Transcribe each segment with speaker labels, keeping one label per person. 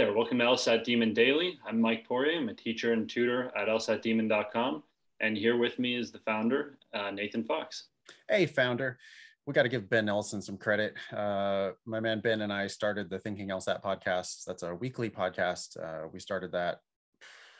Speaker 1: there, welcome to LSAT Demon Daily. I'm Mike Poirier. I'm a teacher and tutor at LSATdemon.com. And here with me is the founder, Nathan Fox.
Speaker 2: Hey, founder. We got to give Ben Nelson some credit. My man Ben and I started the Thinking LSAT podcast. That's a weekly podcast. We started that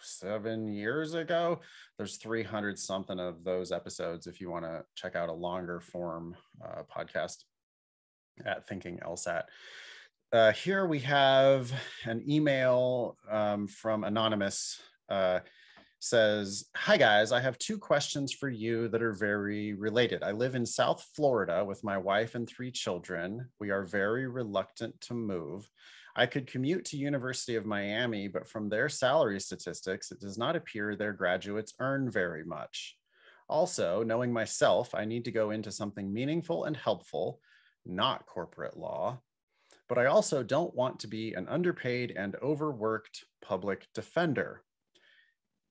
Speaker 2: 7 years ago. There's 300 something of those episodes if you want to check out a longer form podcast at Thinking LSAT. Here we have an email from Anonymous. Says, "Hi guys, I have two questions for you that are very related. I live in South Florida with my wife and 3 children. We are very reluctant to move. I could commute to University of Miami, but from their salary statistics, it does not appear their graduates earn very much. Also, knowing myself, I need to go into something meaningful and helpful, not corporate law. But I also don't want to be an underpaid and overworked public defender."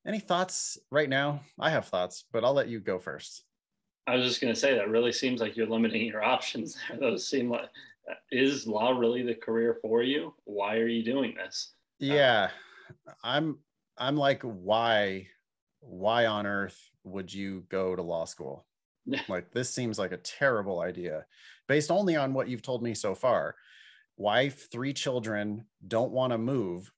Speaker 2: Any thoughts right now? I have thoughts, but I'll let you go first.
Speaker 1: I was just going to say that really seems like you're limiting your options there. Those seem like, is law really the career for you? Why are you doing this?
Speaker 2: Yeah, I'm like, why on earth would you go to law school? Like, this seems like a terrible idea based only on what you've told me so far. Wife, 3 children, don't want to move,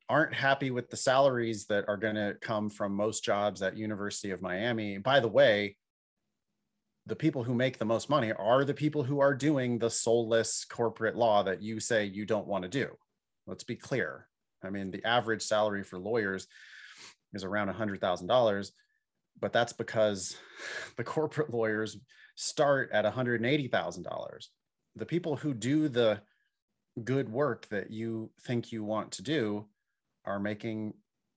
Speaker 2: aren't happy with the salaries that are going to come from most jobs at University of Miami. By the way, the people who make the most money are the people who are doing the soulless corporate law that you say you don't want to do. Let's be clear. I mean, the average salary for lawyers is around $100,000, but that's because the corporate lawyers start at $180,000. The people who do the good work that you think you want to do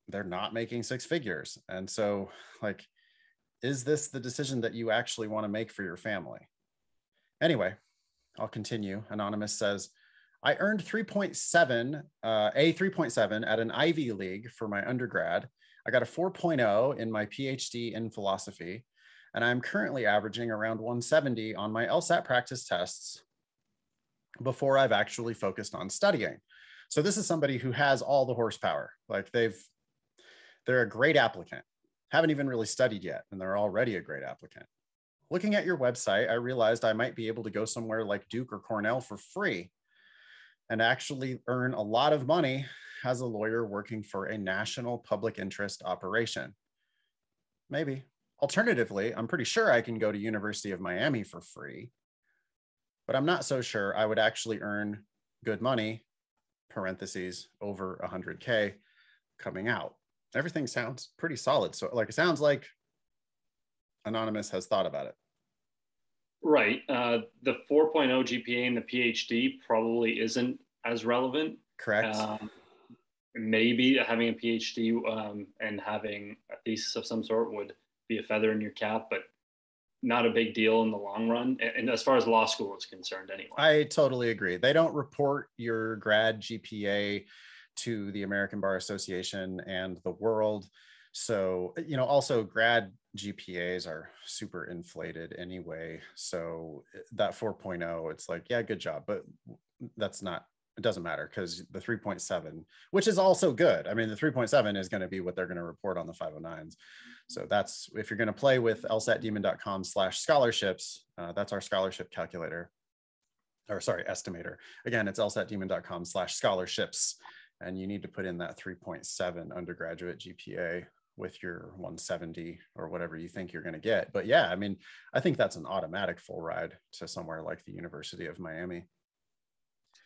Speaker 2: they're not making 6 figures. And so, like, is this the decision that you actually want to make for your family? Anyway, I'll continue. Anonymous says, "I earned 3.7, a 3.7 at an Ivy League for my undergrad. I got a 4.0 in my PhD in philosophy, and I'm currently averaging around 170 on my LSAT practice tests before I've actually focused on studying." So this is somebody who has all the horsepower. Like, they're a great applicant. Haven't even really studied yet, and they're already a great applicant. Looking at your website, I realized I might be able to go somewhere like Duke or Cornell for free and actually earn a lot of money as a lawyer working for a national public interest operation. Maybe. Alternatively, I'm pretty sure I can go to University of Miami for free, but I'm not so sure I would actually earn good money, parentheses, over 100K coming out. Everything sounds pretty solid. So, like, it sounds like Anonymous has thought about it.
Speaker 1: Right. The 4.0 GPA and the PhD probably isn't as relevant.
Speaker 2: Correct.
Speaker 1: Maybe having a PhD and having a thesis of some sort would be a feather in your cap, but not a big deal in the long run. And as far as law school is concerned, anyway.
Speaker 2: I totally agree. They don't report your grad GPA to the American Bar Association and the world. So, also grad GPAs are super inflated anyway. So that 4.0, it's like, yeah, good job. But it doesn't matter, because the 3.7, which is also good. I mean, the 3.7 is going to be what they're going to report on the 509s. So that's, if you're going to play with LSATdemon.com/scholarships, that's our scholarship calculator, estimator. Again, it's LSATdemon.com/scholarships. And you need to put in that 3.7 undergraduate GPA with your 170 or whatever you think you're going to get. But yeah, I mean, I think that's an automatic full ride to somewhere like the University of Miami.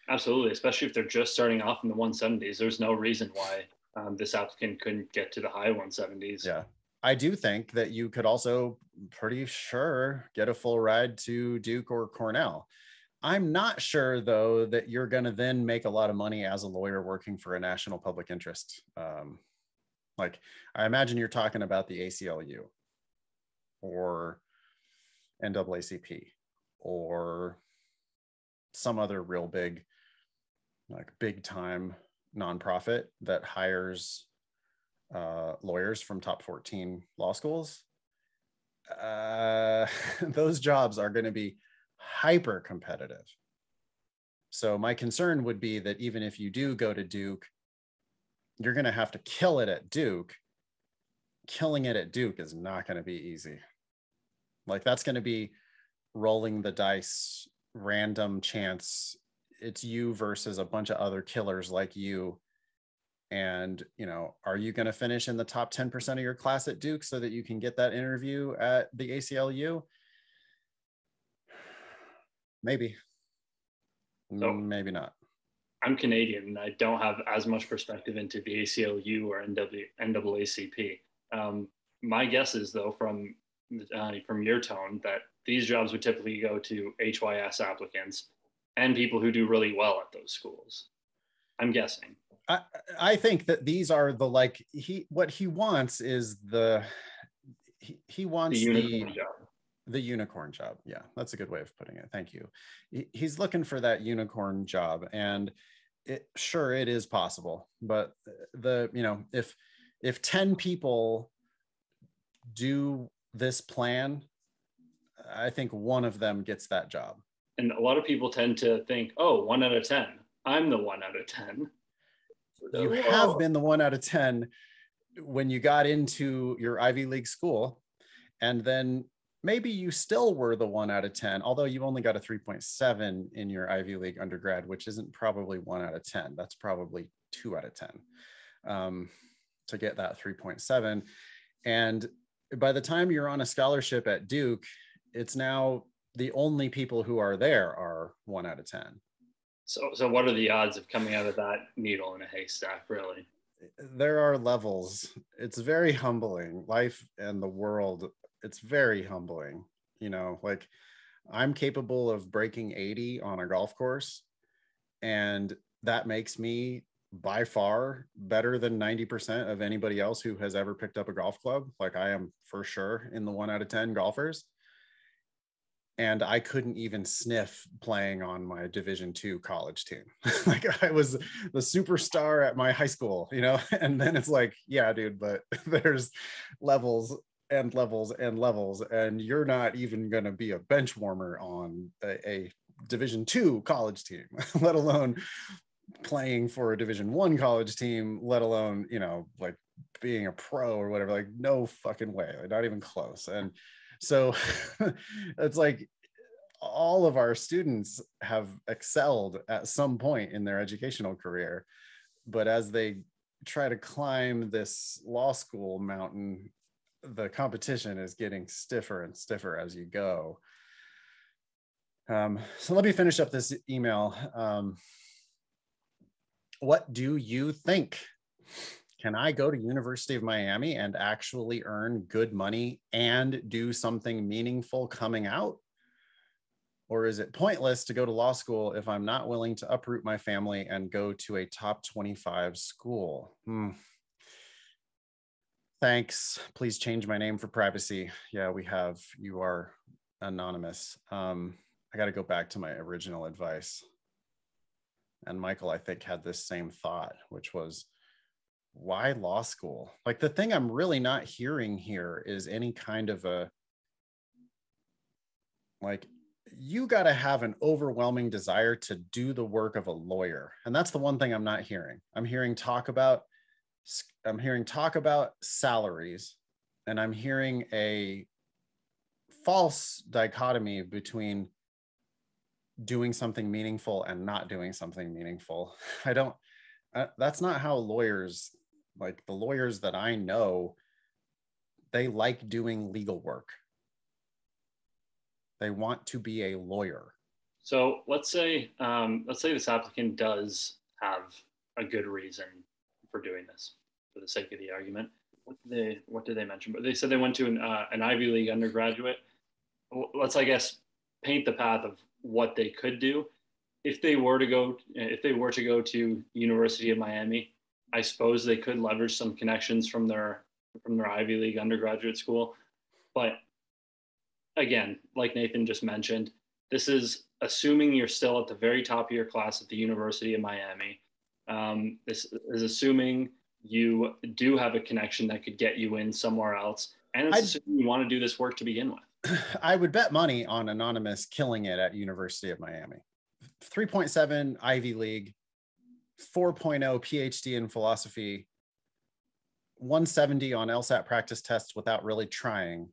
Speaker 1: Absolutely, especially if they're just starting off in the 170s. There's no reason why this applicant couldn't get to the high 170s.
Speaker 2: Yeah, I do think that you could also pretty sure get a full ride to Duke or Cornell. I'm not sure, though, that you're going to then make a lot of money as a lawyer working for a national public interest. Like, I imagine you're talking about the ACLU or NAACP or some other real big, like, big time nonprofit that hires lawyers from top 14 law schools. Those jobs are going to be hyper competitive. So my concern would be that even if you do go to Duke you're going to have to kill it at Duke. Killing it at Duke is not going to be easy. Like, that's going to be rolling the dice, random chance. It's you versus a bunch of other killers like you. And, you know, are you going to finish in the top 10% of your class at Duke so that you can get that interview at the ACLU? Maybe. So, maybe not.
Speaker 1: I'm Canadian and I don't have as much perspective into the ACLU or NAACP. My guess is, though, from your tone, that these jobs would typically go to HYS applicants and people who do really well at those schools. I'm guessing.
Speaker 2: I think that these are the, like, what he wants is he wants
Speaker 1: the unicorn job.
Speaker 2: The unicorn job. Yeah, that's a good way of putting it. Thank you. He's looking for that unicorn job, and it is possible. But if 10 people do this plan, I think one of them gets that job.
Speaker 1: And a lot of people tend to think, oh, 1 out of 10. I'm the 1 out of 10.
Speaker 2: You have been the 1 out of 10 when you got into your Ivy League school, and then maybe you still were the 1 out of 10, although you only got a 3.7 in your Ivy League undergrad, which isn't probably 1 out of 10. That's probably 2 out of 10 to get that 3.7. And by the time you're on a scholarship at Duke, it's now the only people who are there are 1 out of 10.
Speaker 1: So what are the odds of coming out of that needle in a haystack, really?
Speaker 2: There are levels. It's very humbling. Life and the world, it's very humbling. You know, like, I'm capable of breaking 80 on a golf course, and that makes me by far better than 90% of anybody else who has ever picked up a golf club. Like, I am for sure in the 1 out of 10 golfers. And I couldn't even sniff playing on my Division II college team. Like, I was the superstar at my high school, you know? And then it's like, yeah, dude, but there's levels and levels and levels, and you're not even going to be a bench warmer on a Division II college team, let alone playing for a Division I college team, let alone, you know, like being a pro or whatever. Like, no fucking way, like, not even close. And so it's like all of our students have excelled at some point in their educational career, but as they try to climb this law school mountain, the competition is getting stiffer and stiffer as you go. So let me finish up this email. What do you think? Can I go to University of Miami and actually earn good money and do something meaningful coming out? Or is it pointless to go to law school if I'm not willing to uproot my family and go to a top 25 school? Thanks. Please change my name for privacy. Yeah, you are anonymous. I got to go back to my original advice. And Michael, I think, had this same thought, which was, why law school? Like, the thing I'm really not hearing here is any kind of you got to have an overwhelming desire to do the work of a lawyer. And that's the one thing I'm not hearing. I'm hearing talk about salaries, and I'm hearing a false dichotomy between doing something meaningful and not doing something meaningful. That's not how lawyers, like the lawyers that I know, they like doing legal work. They want to be a lawyer.
Speaker 1: So let's say this applicant does have a good reason for doing this, for the sake of the argument. What did they mention? But they said they went to an Ivy League undergraduate. Let's, I guess, paint the path of what they could do. If they were to go to University of Miami, I suppose they could leverage some connections from their Ivy League undergraduate school. But again, like Nathan just mentioned, this is assuming you're still at the very top of your class at the University of Miami. This is assuming you do have a connection that could get you in somewhere else. And it's assuming you want to do this work to begin with.
Speaker 2: I would bet money on Anonymous killing it at University of Miami. 3.7 Ivy League, 4.0 PhD in philosophy, 170 on LSAT practice tests without really trying,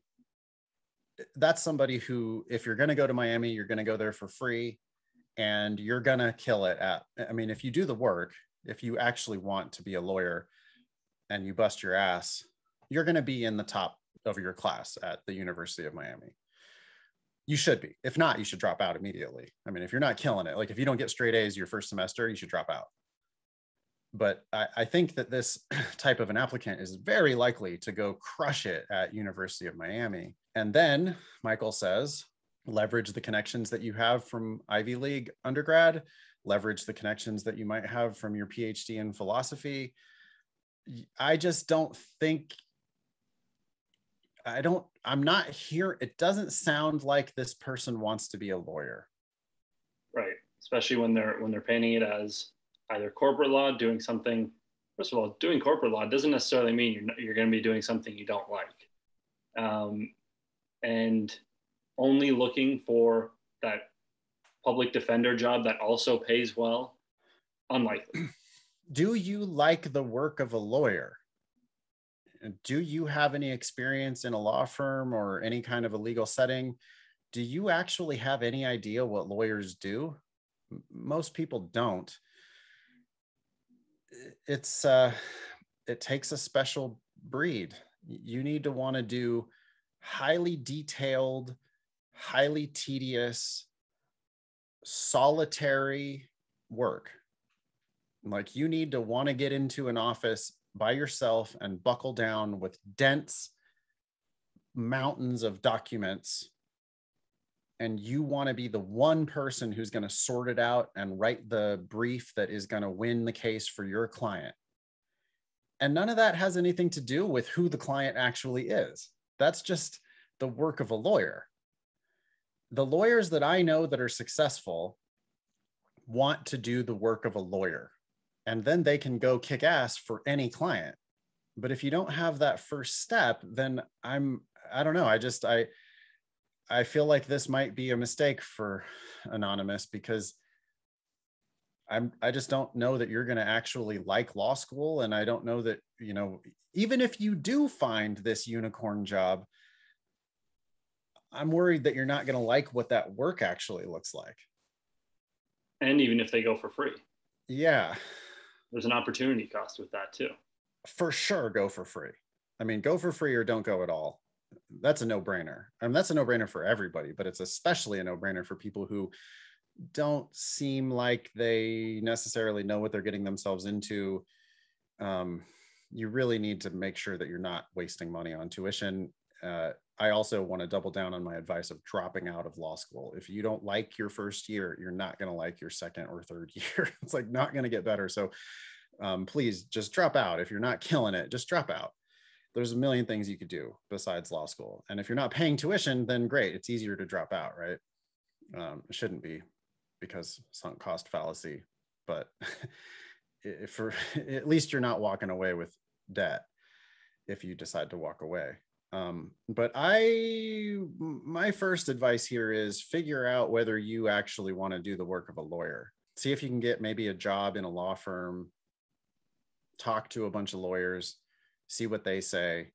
Speaker 2: that's somebody who, if you're going to go to Miami, you're going to go there for free and you're going to kill it at, I mean, if you do the work, if you actually want to be a lawyer and you bust your ass, you're going to be in the top of your class at the University of Miami. You should be. If not, you should drop out immediately. I mean, if you're not killing it, like if you don't get straight A's your first semester, you should drop out. But I think that this type of an applicant is very likely to go crush it at University of Miami. And then Michael says, leverage the connections that you have from Ivy League undergrad, leverage the connections that you might have from your PhD in philosophy. I just don't think, I'm not here. It doesn't sound like this person wants to be a lawyer.
Speaker 1: Right. Especially when they're painting it as either corporate law, doing something. First of all, doing corporate law doesn't necessarily mean you're going to be doing something you don't like. And only looking for that public defender job that also pays well, unlikely.
Speaker 2: Do you like the work of a lawyer? Do you have any experience in a law firm or any kind of a legal setting? Do you actually have any idea what lawyers do? Most people don't. It takes a special breed. You need to want to do highly detailed, highly tedious, solitary work. Like you need to want to get into an office by yourself and buckle down with dense mountains of documents. And you want to be the one person who's going to sort it out and write the brief that is going to win the case for your client. And none of that has anything to do with who the client actually is. That's just the work of a lawyer. The lawyers that I know that are successful want to do the work of a lawyer, and then they can go kick ass for any client. But if you don't have that first step, then I don't know. I feel like this might be a mistake for Anonymous, because I just don't know that you're going to actually like law school. And I don't know that, even if you do find this unicorn job, I'm worried that you're not going to like what that work actually looks like.
Speaker 1: And even if they go for free.
Speaker 2: Yeah.
Speaker 1: There's an opportunity cost with that too.
Speaker 2: For sure, go for free. I mean, go for free or don't go at all. That's a no-brainer. I mean, that's a no-brainer for everybody, but it's especially a no-brainer for people who don't seem like they necessarily know what they're getting themselves into. You really need to make sure that you're not wasting money on tuition. I also want to double down on my advice of dropping out of law school. If you don't like your first year, you're not going to like your second or third year. It's like not going to get better. So please just drop out. If you're not killing it, just drop out. There's a million things you could do besides law school. And if you're not paying tuition, then great. It's easier to drop out, right? It shouldn't be, because sunk cost fallacy, but at least you're not walking away with debt if you decide to walk away. But my first advice here is figure out whether you actually want to do the work of a lawyer. See if you can get maybe a job in a law firm, talk to a bunch of lawyers, see what they say.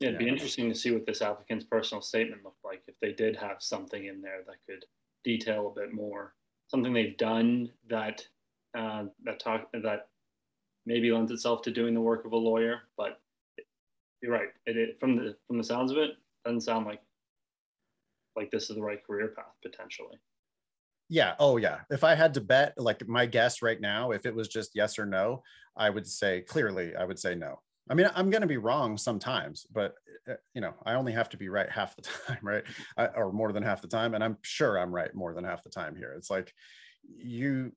Speaker 1: Yeah, it'd be interesting to see what this applicant's personal statement looked like, if they did have something in there that could detail a bit more, something they've done that maybe lends itself to doing the work of a lawyer. But you're right. From the sounds of it, doesn't sound like this is the right career path potentially.
Speaker 2: Yeah. Oh, yeah. If I had to bet, like my guess right now, if it was just yes or no, I would say no. I mean, I'm going to be wrong sometimes, but I only have to be right half the time, right? Or more than half the time. And I'm sure I'm right more than half the time here. It's like you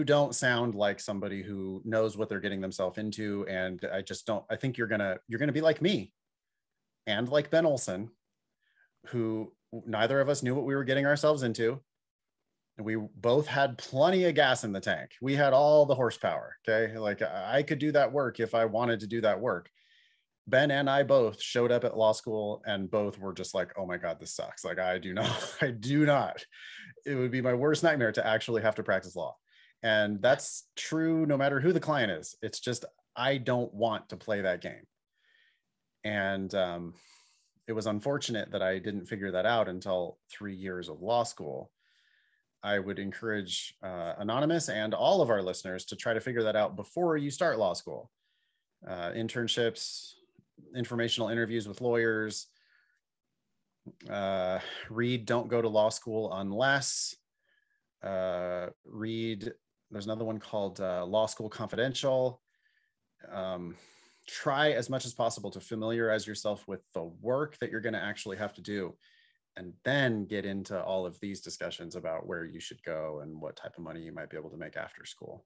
Speaker 2: don't sound like somebody who knows what they're getting themselves into. And I think you're going to be like me and like Ben Olson, who neither of us knew what we were getting ourselves into. We both had plenty of gas in the tank. We had all the horsepower. Okay. Like I could do that work if I wanted to do that work. Ben and I both showed up at law school and both were just like, oh my God, this sucks. Like I do not. It would be my worst nightmare to actually have to practice law. And that's true no matter who the client is. It's just, I don't want to play that game. And it was unfortunate that I didn't figure that out until 3 years of law school. I would encourage Anonymous and all of our listeners to try to figure that out before you start law school. Internships, informational interviews with lawyers, read Don't Go to Law School Unless, read, there's another one called Law School Confidential. Try as much as possible to familiarize yourself with the work that you're going to actually have to do, and then get into all of these discussions about where you should go and what type of money you might be able to make after school.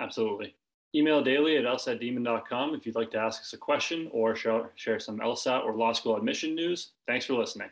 Speaker 1: Absolutely. Email daily at lsatdemon.com if you'd like to ask us a question or share some LSAT or law school admission news. Thanks for listening.